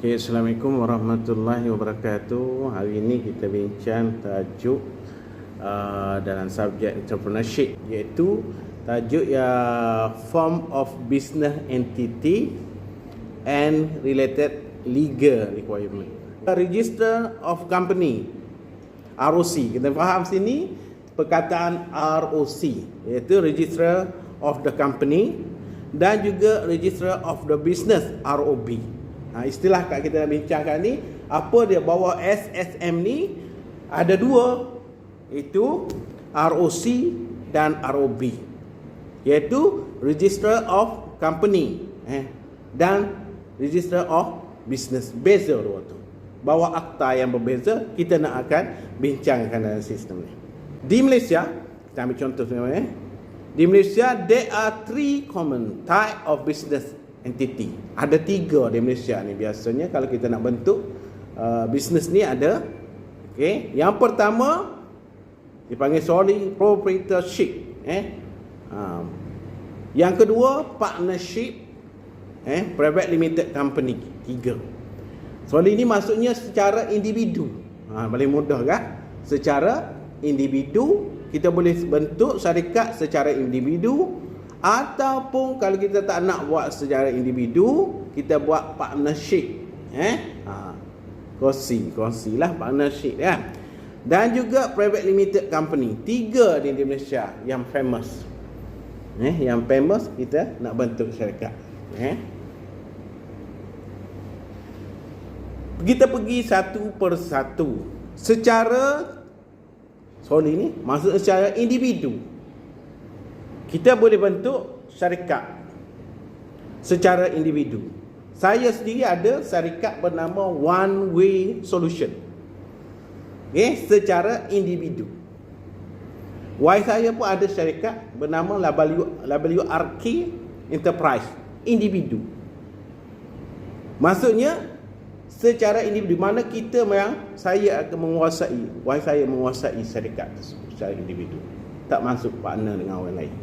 Okay, Assalamualaikum warahmatullahi wabarakatuh. Hari ini kita bincang tajuk dalam subjek entrepreneurship, iaitu tajuk form of business entity and related legal requirement. Register of company, ROC. Kita faham sini perkataan ROC, iaitu Register of the Company, dan juga Register of the Business, ROB. Istilah kat kita nak bincangkan ni, apa dia bawa SSM ni, ada dua, iaitu ROC dan ROB, iaitu Register of Company dan Register of Business. Beza dua tu, bawa akta yang berbeza. Kita nak akan bincangkan dalam sistem ni. Di Malaysia, kita ambil contoh sebenarnya. Di Malaysia, there are three common type of business entity. Ada tiga di Malaysia ni biasanya kalau kita nak bentuk bisnes ni ada. Okey, yang pertama dipanggil sole proprietorship, yang kedua partnership, private limited company. Tiga. Sole ni maksudnya secara individu. Paling mudah kan? Secara individu, kita boleh bentuk syarikat secara individu. Ataupun kalau kita tak nak buat secara individu, kita buat partnership. Kongsi lah partnership kan. Dan juga private limited company. Tiga di Malaysia yang famous. Yang famous kita nak bentuk syarikat. Kita pergi satu persatu. Secara sole ni maksudnya secara individu, kita boleh bentuk syarikat secara individu. Saya sendiri ada syarikat bernama One Way Solution, secara individu. Wife saya pun ada syarikat bernama WRK Enterprise, individu. Maksudnya secara individu, mana kita saya akan menguasai, wife saya menguasai syarikat tersebut secara individu, tak masuk partner dengan orang lain.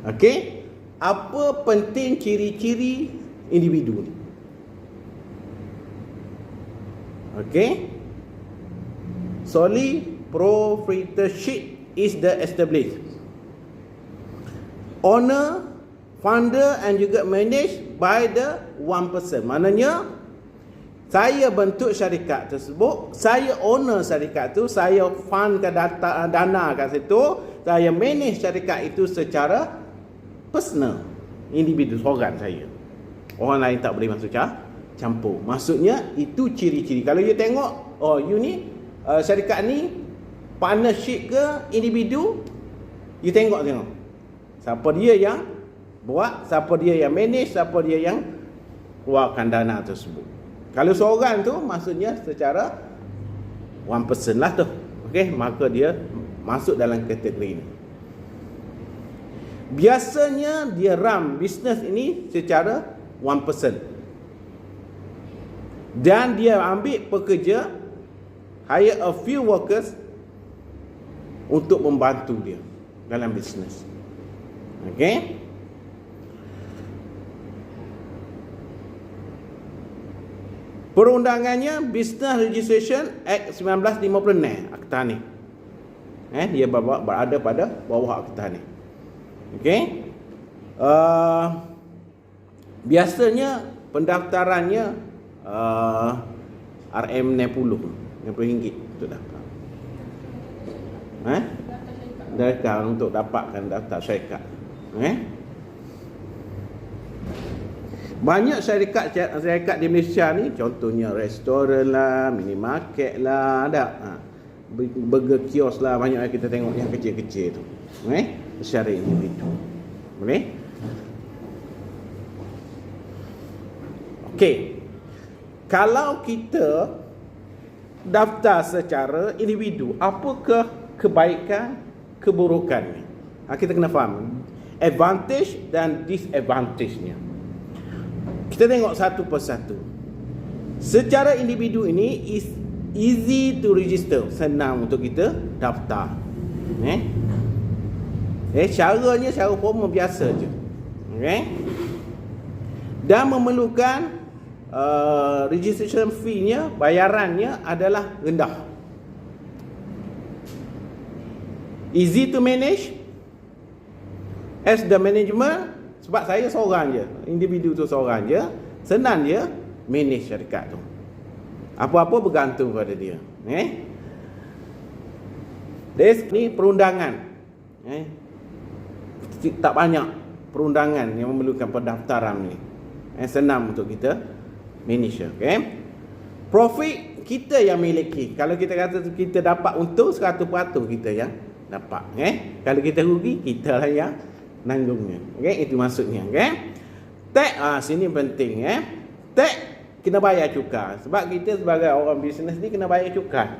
Okey, apa penting ciri-ciri individu ni? Okey, sole proprietorship is the established owner, founder and juga managed by the one person. Maknanya saya bentuk syarikat tersebut, saya owner syarikat tu, saya fundkan dana kat situ, saya manage syarikat itu secara personal, individu, seorang saya. Orang lain tak boleh masuk campur. Maksudnya itu ciri-ciri. Kalau you tengok, oh you ni syarikat ni partnership ke individu, you tengok siapa dia yang buat, siapa dia yang manage, siapa dia yang keluarkan dana tersebut. Kalau seorang tu maksudnya secara one person lah tu. Okey, maka dia masuk dalam kategori ini. Biasanya dia run bisnes ini secara one person, dan dia ambil pekerja, hire a few workers untuk membantu dia dalam bisnes. Okey, perundangannya Business Registration Act 1956, akta ni. Dia berada pada bawah akta ni. Okey. Biasanya pendaftarannya RM60 RM60 untuk daftar. Daftar untuk dapatkan daftar syarikat. Banyak syarikat di Malaysia ni, contohnya restoran lah, minimarket lah, ada burger kios lah, banyak kita tengok yang kecil-kecil tu. Secara individu. Boleh? Okey. Kalau kita daftar secara individu, apakah kebaikan, keburukannya? Kita kena faham advantage dan disadvantage-nya. Kita tengok satu persatu. Secara individu ini is easy to register, senang untuk kita daftar. Caranya cara formal biasa je. Dan memerlukan registration fee-nya, bayarannya adalah rendah. Easy to manage as the management, sebab saya seorang je, individu tu seorang je, senang je manage syarikat tu. Apa-apa bergantung pada dia. Ni perundangan. Tak banyak perundangan yang memerlukan pendaftaran ni. Senang untuk kita manage. Profit kita yang miliki. Kalau kita kata kita dapat untung 100% kita yang dapat. Kalau kita rugi, kita lah yang nanggungnya. Itu maksudnya. Tax sini penting. Tax kena bayar cukai. Sebab kita sebagai orang bisnes ni kena bayar cukai.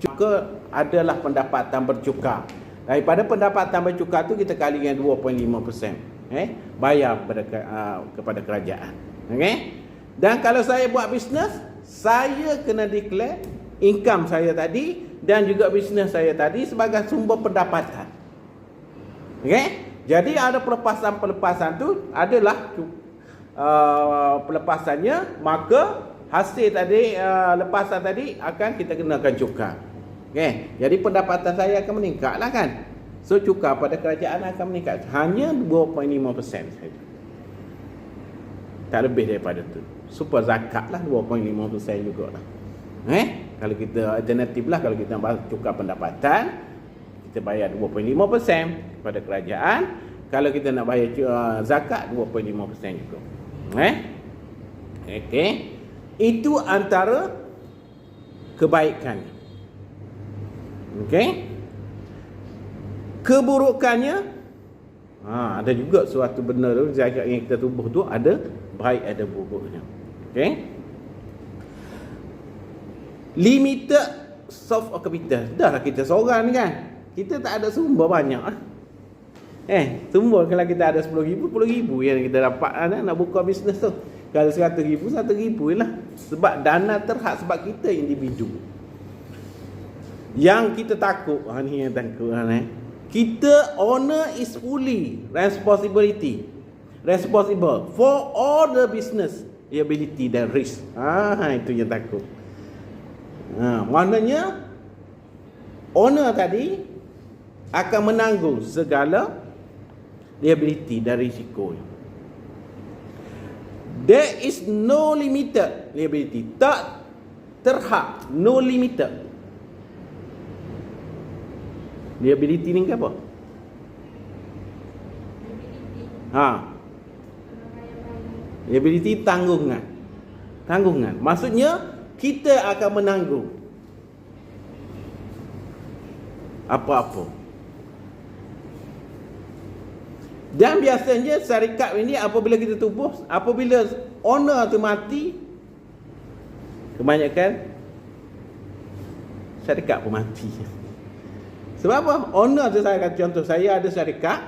Cukai adalah pendapatan bercukai. Daripada pendapatan bercukai tu kita kali dengan 2.5%. Bayar kepada kerajaan. Dan kalau saya buat bisnes, saya kena declare income saya tadi dan juga bisnes saya tadi sebagai sumber pendapatan. Jadi ada pelepasan-pelepasan tu adalah pelepasannya, maka hasil tadi, lepasan tadi akan kita kenakan cukai. Jadi pendapatan saya akan meningkat lah kan. So cukai pada kerajaan akan meningkat hanya 2.5% saja. Tak lebih daripada tu. Super zakat lah 2.5% juga lah. Kalau kita alternatif lah, kalau kita nak cukai pendapatan, kita bayar 2.5% kepada kerajaan. Kalau kita nak bayar zakat 2.5% juga. Itu antara kebaikan. Keburukannya, ada juga suatu benda tu, zakat yang kita tubuh tu ada baik ada buruknya. Limited source of capital. Dah lah kita seorang kan, kita tak ada sumber banyak. Sumber kalau kita ada 10,000 yang kita dapat nak buka bisnes tu. Kalau 100,000 je lah. Sebab dana terhad, sebab kita individu. Yang kita takut, ni yang takut kita owner is fully responsible for all the business liability dan risk. Itu yang takut. Maknanya owner tadi akan menanggung segala liability dan risiko. There is no limited liability. Tak terhad, no limited. Liability ni apa? Liability tanggungan. Maksudnya kita akan menanggung apa-apa. Dan biasanya syarikat ini apabila kita tubuh, apabila owner tu mati, kebanyakan syarikat pun mati. Sebab apa? Owner tu, saya kata contoh, saya ada syarikat,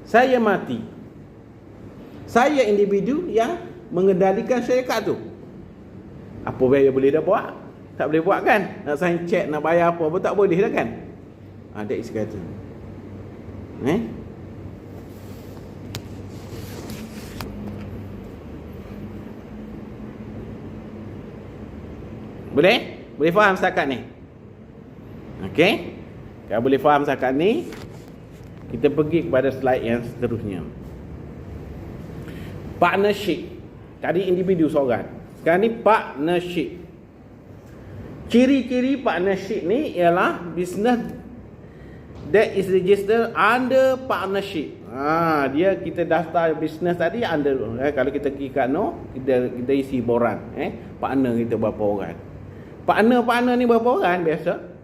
saya mati, saya individu yang mengendalikan syarikat tu. Apa biaya boleh dah buat? Tak boleh buat kan? Nak sign check, nak bayar apa tak boleh dah kan? That is kata. Boleh faham setakat ni? Kalau boleh faham setakat ni, kita pergi kepada slide yang seterusnya. Partnership. Tadi individu seorang. Sekarang ni partnership. Ciri-ciri partnership ni ialah business that is registered under partnership. Dia kita daftar business tadi under. Kalau kita pergi kat kita isi borang. Partner kita berapa orang. Partner ni berapa orang biasa?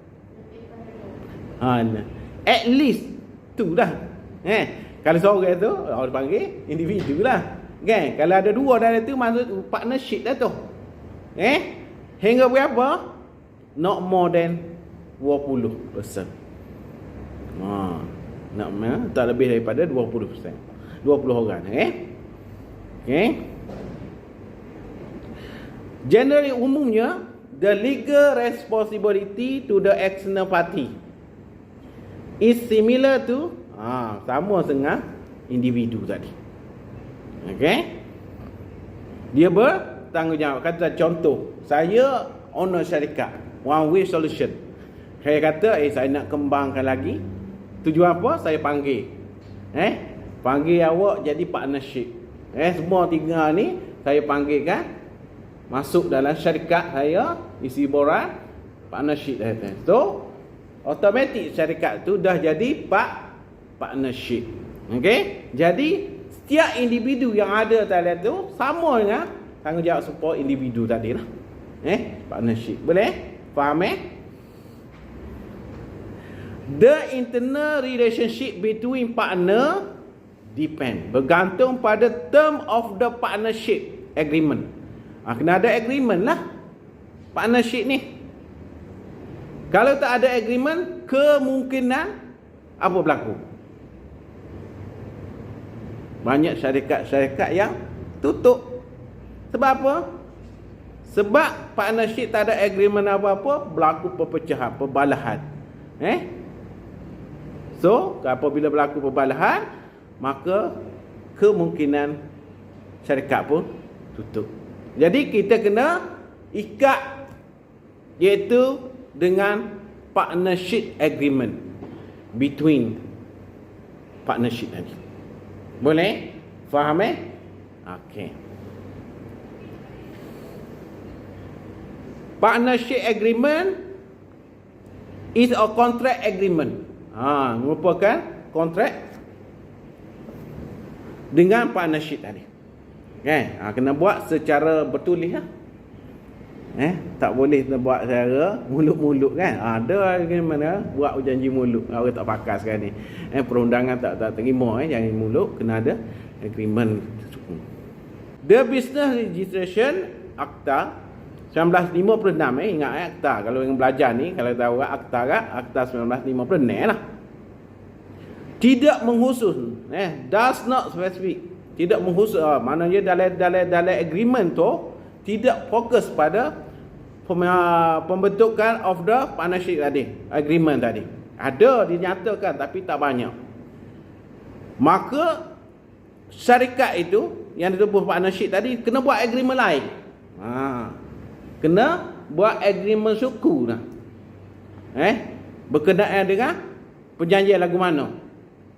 At least tu dah. Kalau seorang tu orang panggil individu lah. Kalau ada dua dalam tu maksud partnership dah tu. Hingga berapa? Not more than 20%. Tak lebih daripada 20%. 20 orang. Generally umumnya, the legal responsibility to the external party is similar to sama dengan individu tadi. Okey. Dia bertanggungjawab. Kata contoh, saya owner syarikat, One Way Solution. Saya kata, saya nak kembangkan lagi. Tujuan apa? Saya panggil. Panggil awak jadi partnership. Semua tiga ni saya panggilkan masuk dalam syarikat saya, isi borang partnership. So, automatik syarikat tu dah jadi partnership. Okey? Jadi setiap individu yang ada tadi tu sama dengan tanggungjawab support individu tadi lah. Partnership. Boleh? Faham The internal relationship between partner bergantung pada term of the partnership agreement. Kena ada agreement lah partnership ni. Kalau tak ada agreement, kemungkinan apa berlaku? Banyak syarikat-syarikat yang tutup. Sebab apa? Sebab partnership tak ada agreement apa-apa, berlaku perpecahan, perbalahan. So, apabila berlaku perbalahan, maka kemungkinan syarikat pun tutup. Jadi kita kena ikat, iaitu dengan partnership agreement between partnership tadi. Boleh? Faham Okey. Partnership agreement is a contract agreement. Merupakan kontrak dengan partnership tadi. Kena buat secara bertulis lah. Tak boleh kita buat secara mulut-mulut kan. Ada mana buat janji mulut. Orang tak pakar sekarang ni. Perundangan tak terima janji mulut, kena ada agreement. The Business Registration Akta 1956 ingat akta. Kalau yang belajar ni, kalau tahu akta kan, akta 1956 lah. Tidak mengkhusus, does not specific. Tidak mengkhusus, maknanya dalam agreement tu tidak fokus pada pembentukan of the partnership tadi, agreement tadi. Ada dinyatakan tapi tak banyak. Maka syarikat itu yang ditubuh partnership tadi kena buat agreement lain. Kena buat agreement suku lah. Berkenaan dengan perjanjian lagu mana.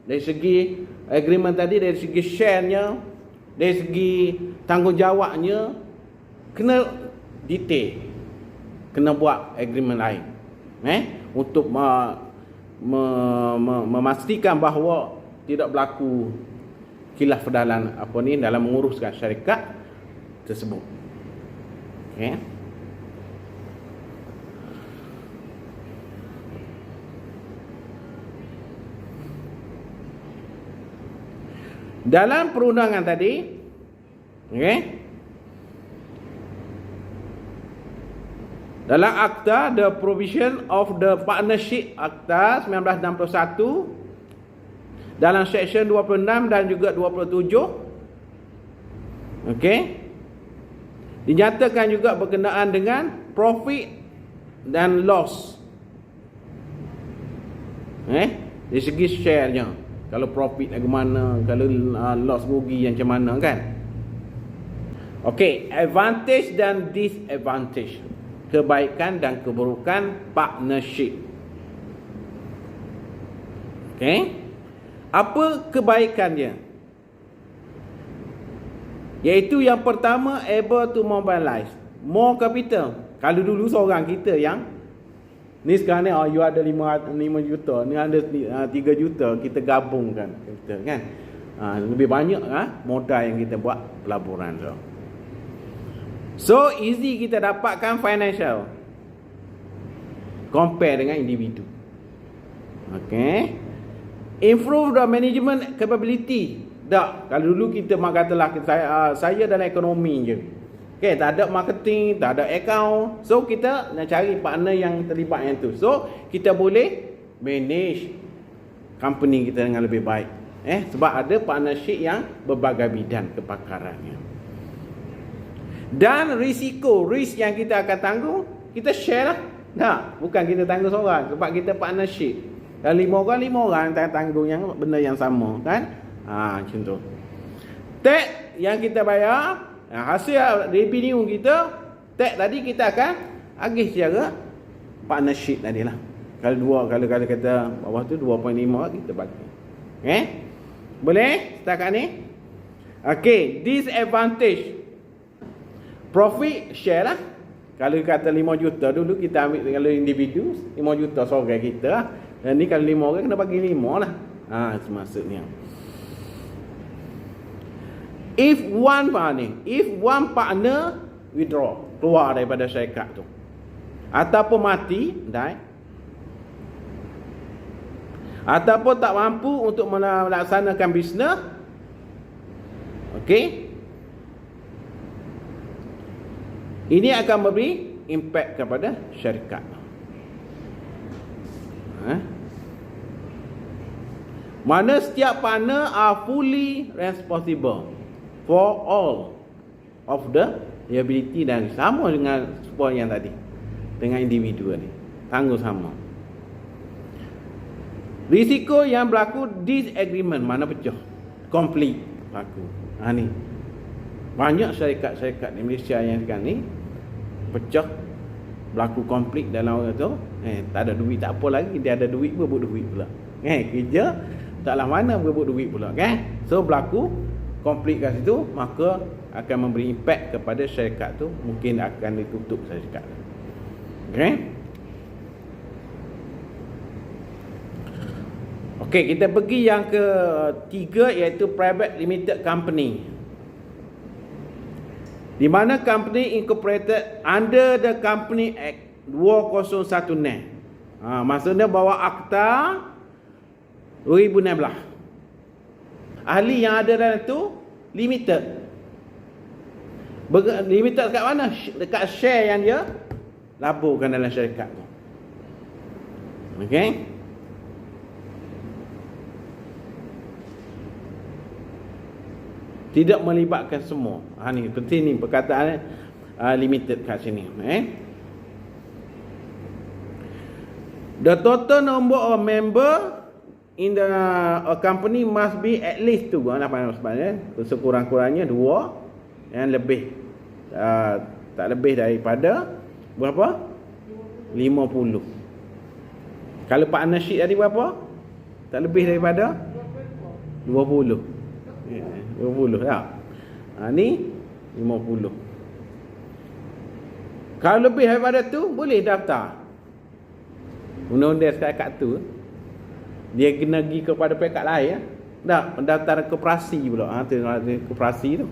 Dari segi agreement tadi, dari segi share-nya, dari segi tanggungjawabnya, kena detail. Kena buat agreement lain. Untuk memastikan bahawa tidak berlaku khilaf dalam dalam menguruskan syarikat tersebut. Dalam perundangan tadi, dalam akta the provision of the partnership akta 1961 dalam section 26 dan juga 27, dinyatakan juga berkenaan dengan profit dan loss. Dari segi share-nya. Kalau profit ke mana, kalau loss rugi yang macam mana kan. Advantage dan disadvantage. Kebaikan dan keburukan partnership. Apa kebaikannya? Iaitu yang pertama, able to mobilize more capital. Kalau dulu seorang kita yang ni sekarang ni you ada 5 juta, ni ada 3 juta, kita gabungkan kita kan. Lebih banyak modal yang kita buat pelaburan tu. So easy kita dapatkan financial compare dengan individu. Improve the management capability. Tak, kalau dulu kita katalah saya dalam ekonomi je. Tak ada marketing, tak ada account. So kita nak cari partner yang terlibat yang tu. So kita boleh manage company kita dengan lebih baik. Sebab ada partnership yang berbagai bidang kepakarannya. Dan risk yang kita akan tanggung, kita share lah. Bukan kita tanggung seorang. Sebab kita partnership. Kalau 5 orang tanggung yang benda yang sama kan. Macam tu. Take yang kita bayar, hasil revenue kita, tax tadi kita akan agih secara partnership tadi lah. Kalau kata bawah tu 2.5 kita bagi. Boleh setakat ni? Okey, disadvantage. Profit share lah. Kalau kata 5 juta dulu kita ambil, kalau individu 5 juta seorang kita lah. Dan ni kalau 5 orang kena bagi 5 lah. Maksudnya. If one partner withdraw, keluar daripada syarikat tu, ataupun mati, die, ataupun tak mampu untuk melaksanakan bisnes, okey, ini akan memberi impact kepada syarikat. Mana setiap partner are fully responsible for all of the liability, dan sama dengan sebuah yang tadi dengan individu ni, tanggung sama. Risiko yang berlaku disagreement, mana pecah, konflik berlaku. Ni banyak syarikat-syarikat di Malaysia yang sekarang ni pecah, berlaku konflik dalam orang tu. Tak ada duit, tak apa lagi, dia ada duit berebut duit pula. Kerja taklah mana berebut duit pula, kan? So berlaku konflik kat situ, maka akan memberi impact kepada syarikat tu, mungkin akan ditutup syarikat. Okey, kita pergi yang ketiga, iaitu private limited company, di mana company incorporated under the Company Act 201. Maksudnya bawa Akta 2016. Ahli yang ada dalam tu limited. Limited dekat mana? Dekat share yang dia laburkan dalam syarikat tu. Okey. Tidak melibatkan semua. Ni penting ni perkataan limited kat sini. The total number of member in the company must be at least 2. Sekurang-kurangnya 2, yang lebih tak lebih daripada berapa? 50. Kalau partnership tadi berapa? Tak lebih daripada 20. 20 tak? Ni 50. Kalau lebih daripada tu, boleh daftar. Undang-undang syarikat tu, dia kena pergi kepada pekat lain. Tak, pendaftaran koperasi pula. Tu koperasi tu.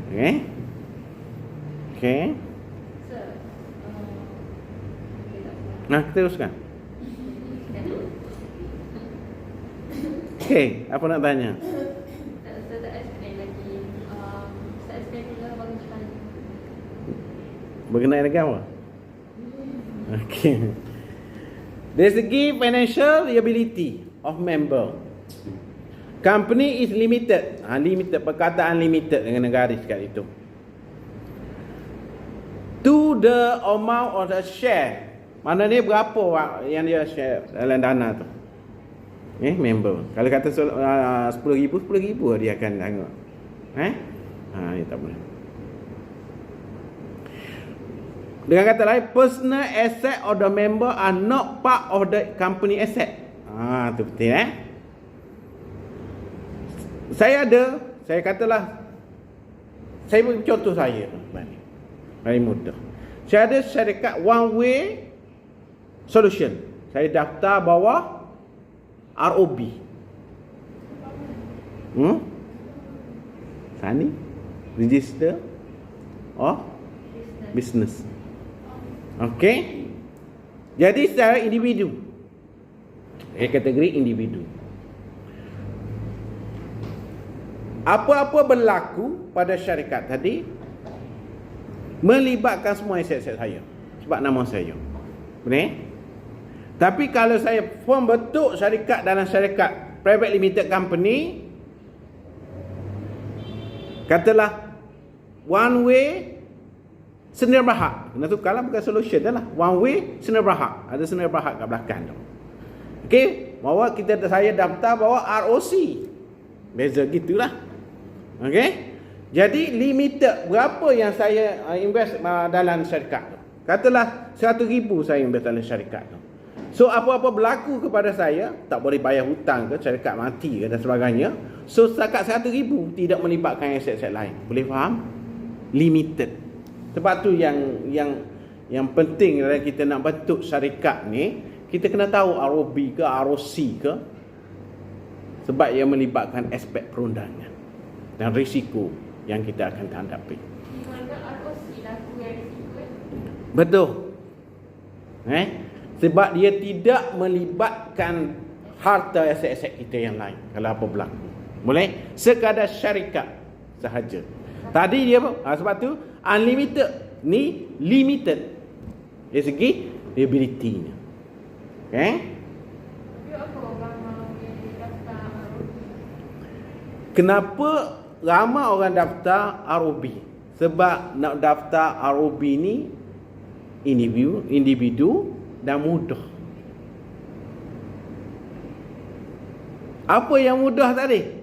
Okey. Kita teruskan. Okey, apa nak tanya? Berkenaan dengan apa? Okey. Dari segi financial liability of member, company is limited. Limited, perkataan limited dengan garis kat itu. To the amount of the share. Mana ni berapa yang dia share dalam dana tu? Member. Kalau kata 10,000 dia akan tengok. Ini tak boleh. Dengan kata lain, personal asset of the member are not part of the company asset. Tu penting. Saya katalah, saya beri contoh saya. Paling mudah. Saya ada syarikat one way solution. Saya daftar bawah ROB. Sani register of business. Okey. Jadi secara individu. Kategori individu. Apa-apa berlaku pada syarikat tadi melibatkan semua aset-aset saya. Sebab nama saya. Boleh? Tapi kalau saya form bentuk syarikat dalam syarikat private limited company, katalah one way sendiri berhak. Kena tukarlah, bukan solution dah lah. One way sendiri berhak. Ada sendiri berhak kat belakang tu. Okey, bawa saya daftar bawa ROC. Beza gitulah. Okey? Jadi limited berapa yang saya invest dalam syarikat tu. Katalah 100,000 saya invest dalam syarikat tu. So apa-apa berlaku kepada saya, tak boleh bayar hutang ke, syarikat mati ke dan sebagainya. So setakat 100,000 tidak melibatkan aset-aset lain. Boleh faham? Limited. Sebab tu yang penting dalam kita nak bentuk syarikat ni, kita kena tahu ROB ke ROC ke. Sebab ia melibatkan aspek perundangan dan risiko yang kita akan hadapi. Betul. Sebab dia tidak melibatkan harta aset-aset kita yang lain kalau apa berlaku. Boleh? Sekadar syarikat sahaja. Tadi dia apa? Sebab tu unlimited ni limited dari segi liability-nya. Okay? Kenapa ramai orang daftar ROB? Sebab nak daftar ROB ni individu dan mudah. Apa yang mudah tadi?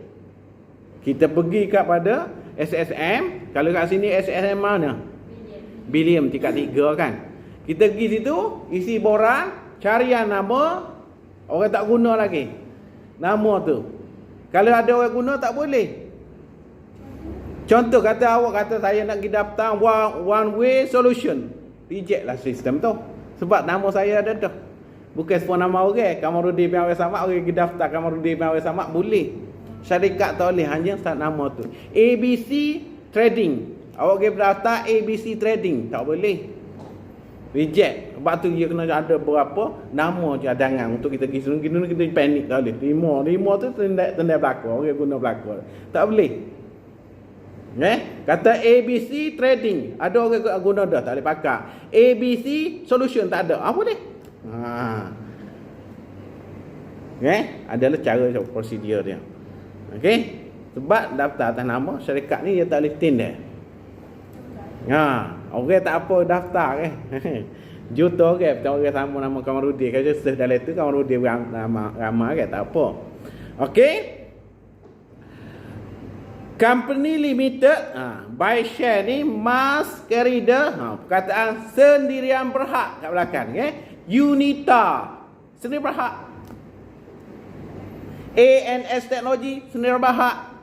Kita pergi kepada SSM. Kalau kat sini SSM mana? Billion tingkat 3 kan. Kita pergi situ, isi borang, carian nama, orang tak guna lagi nama tu. Kalau ada orang guna tak boleh. Contoh kata awak kata saya nak pergi daftar one way solution. Reject lah sistem tu. Sebab nama saya ada dah. Bukan semua nama orang. Kamarudin bin Awais Samad, orang pergi daftar Kamarudin bin Awais Samad boleh. Syarikat tak boleh, hanya start nama tu. ABC Trading. Awak pergi daftar ABC Trading, tak boleh. Reject. Sebab tu dia kena ada berapa nama cadangan untuk kita pergi sini. Kita panik tak boleh. Lima tu tendai belakang. Orang guna belakang. Tak boleh. Kata ABC Trading, ada orang guna dah, tak boleh pakai. ABC Solution tak ada. Boleh. Adalah cara prosedur dia. Okey. Sebab daftar atas nama syarikat ni dia tak boleh tindak. Orang tak apa daftar juta orang, orang sama nama Kamarudin. Kalau sesuai dalam tu Kamarudin ramai kan, tak apa. Okey. Company limited, buy share ni must carry the perkataan sendirian berhak kat belakang. Unita sendiri berhak. ANS Teknologi sendiri berhak.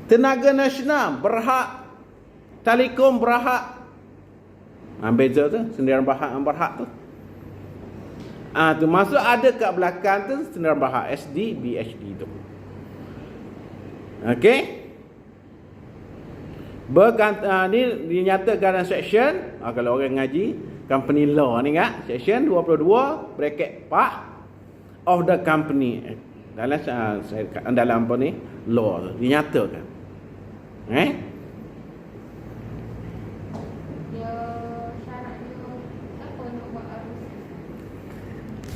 Tenaga Nasional berhak. Telekom berhak. Beza tu sendirian berhak tu. Tu masuk ada kat belakang tu sendirian berhak SD BHD tu. Okey. Ni dinyatakan dalam section, kalau orang ngaji company law ni kan, section 22 bracket 4 of the company dalam apa ni law tu dinyatakan.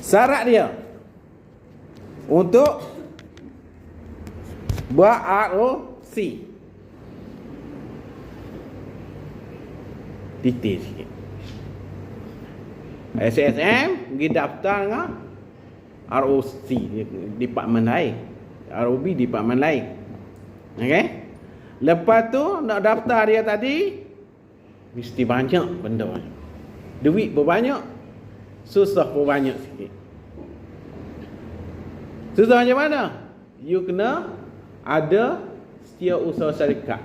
Syarat dia untuk buat ROC detail sikit. SSM pergi daftar dengan ROC department lain, ROB department lain. Okey. Lepas tu nak daftar dia tadi mesti banyak benda. Duit pun banyak, susah pun banyak sikit. Susah macam mana? You kena ada setiausaha syarikat.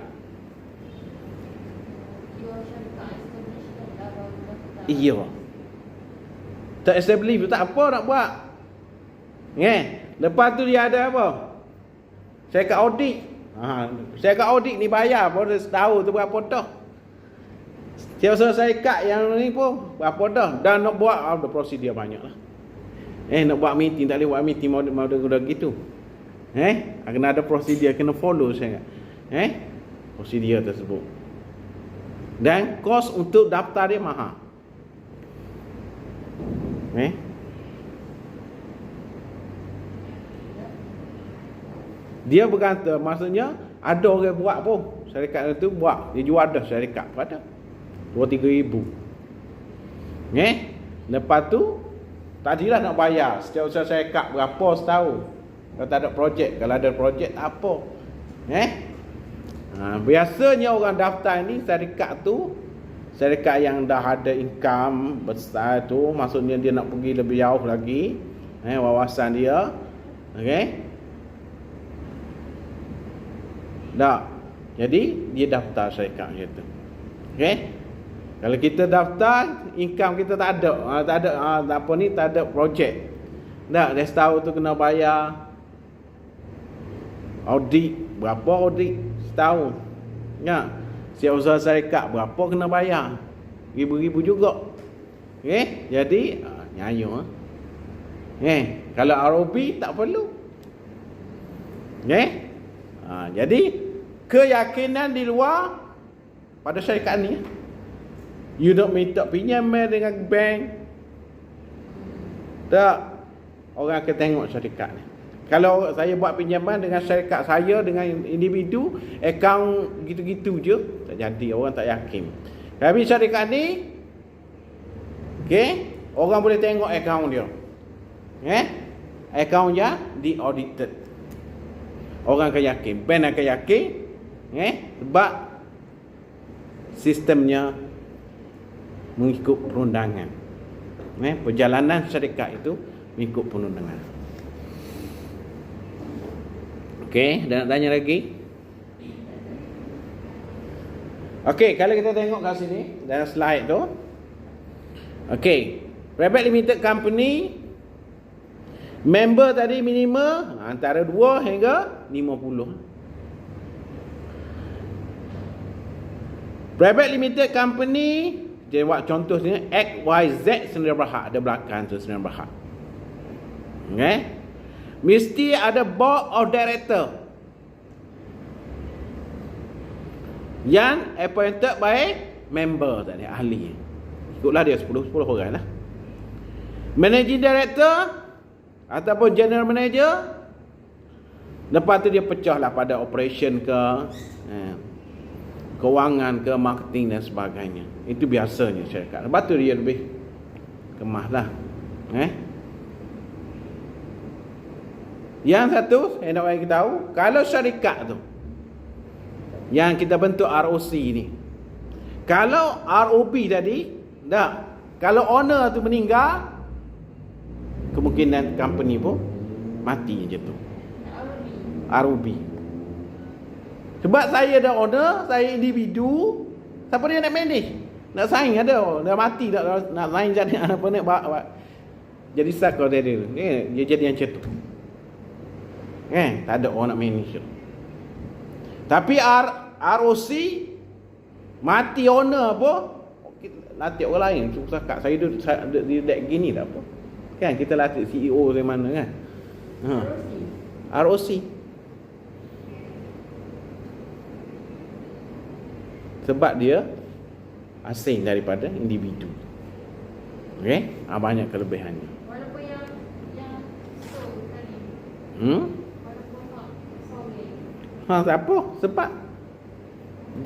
Iya. Tak establish tak apa nak buat. Lepas tu dia ada apa? Syarikat audit. Syarikat audit ni bayar pada setahun tu berapa dah. Setiausaha syarikat yang ni pun berapa dah. Dan nak buat ada prosedur banyak lah. Nak buat meeting tak boleh buat meeting mau gitu. Kena ada prosedur, kena follow sangat. Prosedur tersebut. Dan kos untuk daftar dia mahal. Dia berkata, maksudnya ada orang buat pun, syarikat itu buat, dia jual dah syarikat pada 2-3 ribu. Lepas tu tadilah nak bayar setiausaha syarikat berapa setahun. Kalau tak ada projek, kalau ada projek tak apa. Biasanya orang daftar ni syarikat tu, syarikat yang dah ada income besar tu, maksudnya dia nak pergi lebih jauh lagi, wawasan dia. Okey. Tak. Jadi dia daftar syarikat macam tu. Okey. Kalau kita daftar, income kita tak ada, tak ada projek. Tak, dah setahun tu kena bayar audit, berapa audit setahun. Ya. Siap usaha syarikat berapa kena bayar? Ribu-ribu juga. Okey, jadi nyayo. Kalau ROB tak perlu. Jadi keyakinan di luar pada syarikat ni. You nak minta pinjaman dengan bank. Tak. Orang akan tengok syarikat ni. Kalau saya buat pinjaman dengan syarikat saya, dengan individu, akaun gitu-gitu je, tak jadi, orang tak yakin. Tapi syarikat ni, orang boleh tengok akaun dia. Akaun dia di-audited. Orang akan yakin, bank akan yakin, sebab sistemnya mengikut perundangan. Perjalanan syarikat itu mengikut perundangan. Okey, dah nak tanya lagi? Okey, kalau kita tengok kat sini dalam slide tu. Okey, private limited company member tadi minimum antara 2 hingga 50. Private limited company, dia buat contoh sini XYZ Sdn Bhd, ada belakang tu Sdn Bhd. Okey. Mesti ada board of director yang appointed by member tadi, ahli. Ikutlah dia 10 orang lah. Managing director ataupun general manager. Lepas tu dia pecah lah pada operation ke, kewangan ke, marketing dan sebagainya. Itu biasanya syarikat. Lepas tu dia lebih kemah lah. Yang satu, saya nak bagi tahu, kalau syarikat tu yang kita bentuk ROC ni, kalau ROB tadi, dah, kalau owner tu meninggal, kemungkinan company pun mati je tu. ROB. Sebab saya ada owner, saya individu, siapa dia nak manage? Nak sign ada, dah mati dah, nak sign jadi apa nak buat. Jadi sakau dia. Dia jadi yang macam tu. Tak ada orang nak manage. Tapi ROC mati owner apa, latih orang lain. Susah kat saya dia dek gini dah apa. Kan kita latih CEO dari mana kan. ROC. Sebab dia asing daripada individu. Okey, banyak kelebihannya. Walaupun yang so tadi. Apa? Sebab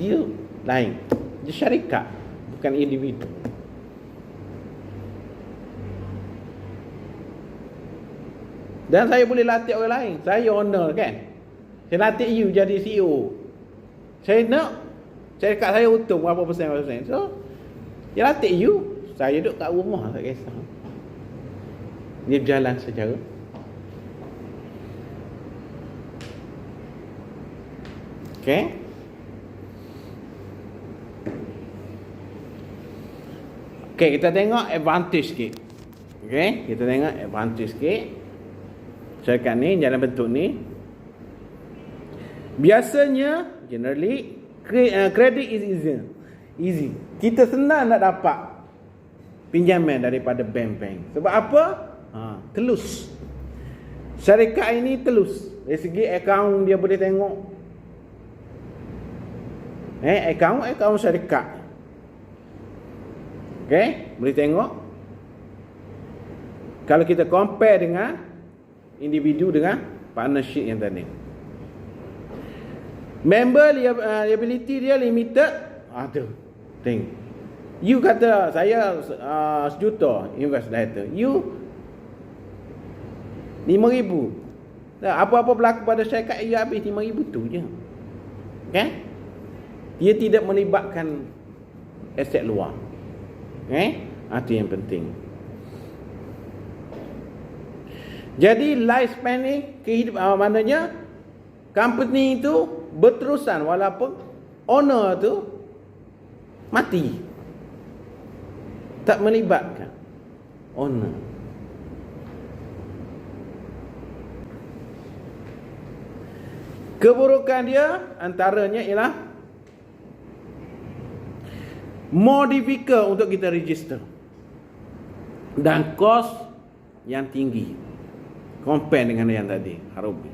dia lain. Dia syarikat, bukan individu. Dan saya boleh latih orang lain. Saya owner kan. Saya latih you jadi CEO. Saya nak syarikat saya untung berapa persen. So, dia latih you. Saya duduk kat rumah, tak kisah. Dia berjalan secara okey. Okey, kita tengok advantage sikit. Okey, kita tengok advantage sikit. Syarikat ni, dalam bentuk ni, biasanya, generally, credit is easy. Kita senang nak dapat pinjaman daripada bank-bank. Sebab apa? Telus. Syarikat ini telus. Dari segi akaun dia boleh tengok. Akaun syarikat. Okey, boleh tengok. Kalau kita compare dengan individu dengan partnership yang tadi. Member liability dia limited. Tu. Tengok. You kata saya $1 juta invest data. You $5,000. Apa-apa berlaku pada syarikat, ia habis 5,000 tu je. Kan? Dia tidak melibatkan aset luar. Itu yang penting. Jadi lifespan ni kehidupan, maknanya company itu berterusan walaupun owner tu mati. Tak melibatkan owner. Keburukan dia antaranya ialah more difficult untuk kita register dan kos yang tinggi compare dengan yang tadi Arobi,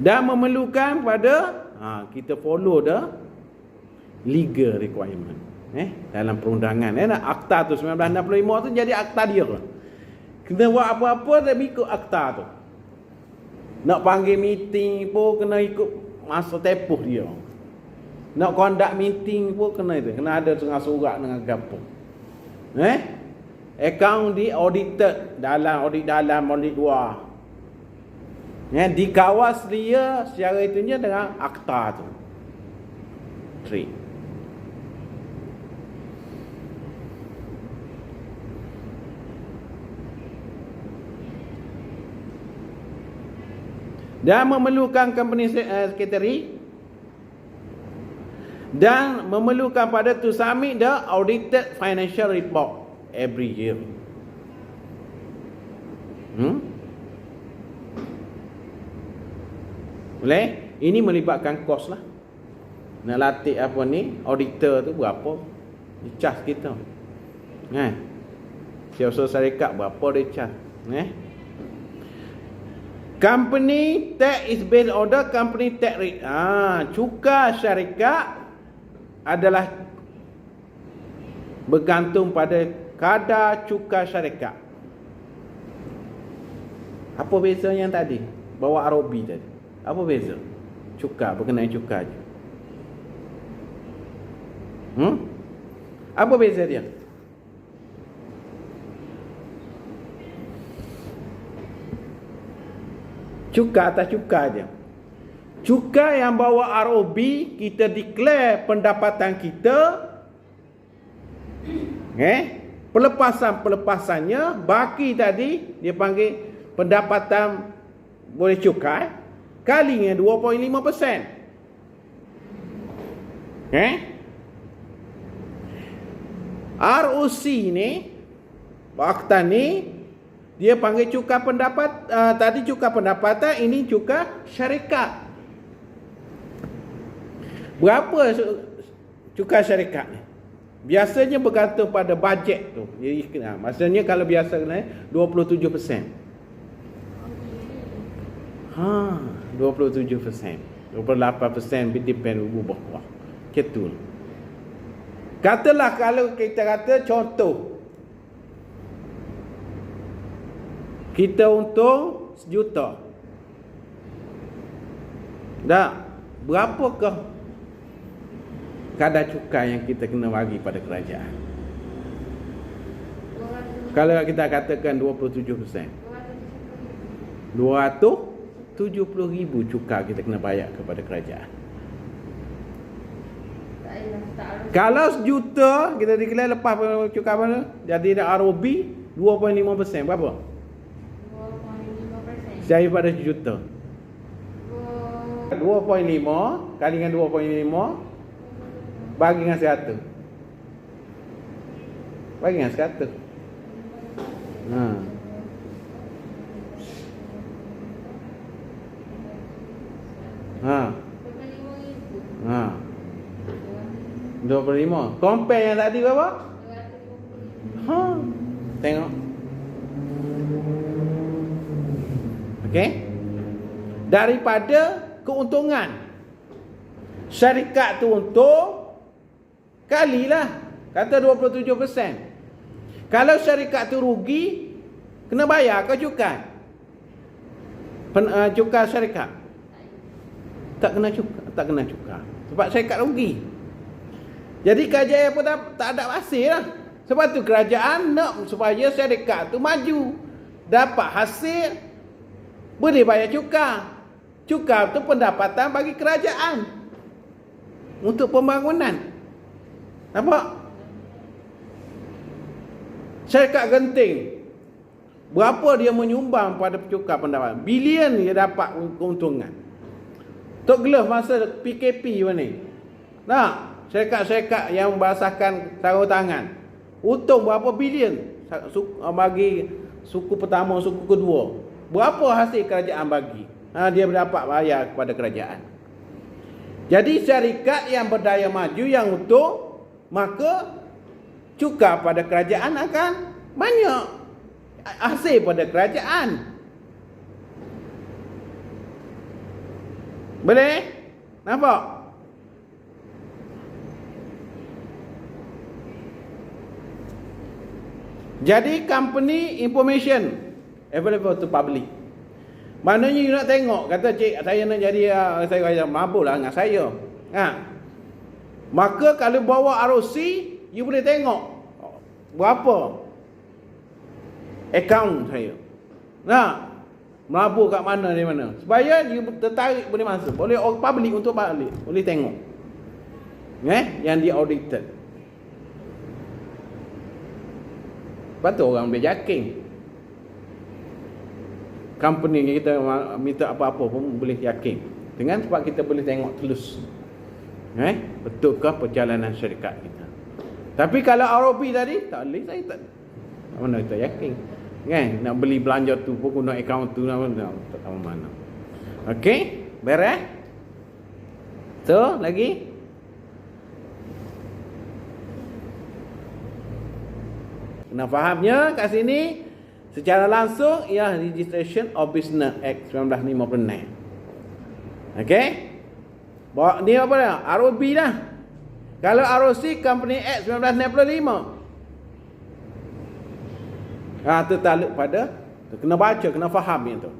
dan memerlukan pada kita follow the legal requirement dalam perundangan. Akta tu 1965 tu jadi akta dia. Kena buat apa-apa dah ikut akta tu. Nak panggil meeting pun kena ikut masa tempoh dia. Nak conduct meeting pun kena itu. Kena ada tengah surat dengan gapo. Account di audited dalam audit dalam, audit luar. Dikawas dia secara itunya dengan akta tu. 3. Dan memerlukan company secretary dan memerlukan pada to submit the audited financial report every year. Boleh? Ini melibatkan kos lah. Nak latih apa ni, auditor tu berapa dia charge kita. Siapa syarikat berapa dia charge. Company tax is based on the company tax rate. Cukai syarikat adalah bergantung pada kadar cukai syarikat. Apa beza yang tadi? Bawa Arobi tadi. Apa beza? Cukai, berkenaan cukai je. Apa beza dia? Cukai atas cukai dia. Cukai yang bawa ROB, kita declare pendapatan kita. Pelepasannya, baki tadi, dia panggil pendapatan boleh cukai, kali dengan 2.5%. ROC ni, akta ni, dia panggil cukai pendapat, tadi cukai pendapatan, ini cukai syarikat. Berapa cukai syarikat ni? Biasanya bergantung pada bajet tu. Jadi maksudnya kalau biasa 27%. 27%. 28% depend ubah. Betul. Katalah kalau kita kata contoh, kita untung 1 juta. Berapakah kadar cukai yang kita kena bagi pada kerajaan? Kalau kita katakan 27%, 270,000 cukai kita kena bayar kepada kerajaan. Kalau 1 juta kita declare lepas cukai mana, jadi ada ROB 2.5%. Berapa? 2.5% daripada 1 juta. 2.5 kali dengan 2.5 bagi dengan 100. Bagi dengan 100. Ha. 25. Compare yang tadi berapa? 250. Tengok. Okey. Daripada keuntungan, syarikat tu untung, kalilah, kata 27%. Kalau syarikat tu rugi, kena bayar ke cukai? Cukai syarikat tak kena cukai sebab syarikat rugi. Jadi kerajaan pun tak ada hasil lah. Sebab tu kerajaan nak supaya syarikat tu maju, dapat hasil, boleh bayar cukai. Cukai tu pendapatan bagi kerajaan untuk pembangunan. Nampak? Syarikat genting, berapa dia menyumbang pada cukai pendapatan? Bilion dia dapat keuntungan. Tok Glove masa PKP ni, nah, syarikat-syarikat yang membasahkan sarung tangan, untung berapa bilion bagi suku pertama, suku kedua. Berapa hasil kerajaan bagi? Dia dapat bayar kepada kerajaan. Jadi syarikat yang berdaya maju, yang utuh, maka cukai pada kerajaan akan banyak, hasil pada kerajaan. Boleh? Nampak? Jadi company information available to public. Maknanya you nak tengok, kata cik saya nak jadi, saya mabuklah dengan saya. Maka kalau bawa ROC, you boleh tengok berapa akaun saya. Mabuk kat mana, dari mana. Supaya you tertarik boleh masuk. Boleh public untuk balik. Boleh tengok. Yang di audited. Lepas tu orang boleh yakin. Company yang kita minta apa-apa pun boleh yakin. Dengan sebab kita boleh tengok telus. Betulkah perjalanan syarikat kita. Tapi kalau ROP tadi, tak boleh, saya tak. Mana kita yakin. Nak beli belanja tu pun guna akaun tu, tak tahu mana. Okey, beres? So, lagi? Kena fahamnya kat sini secara langsung ialah Registration of Business Act 1956. Okey? Bawa ni apa dah? ROB dah. Kalau ROC Company Act 1965. Tertaluk pada, kena baca, kena faham yang tu.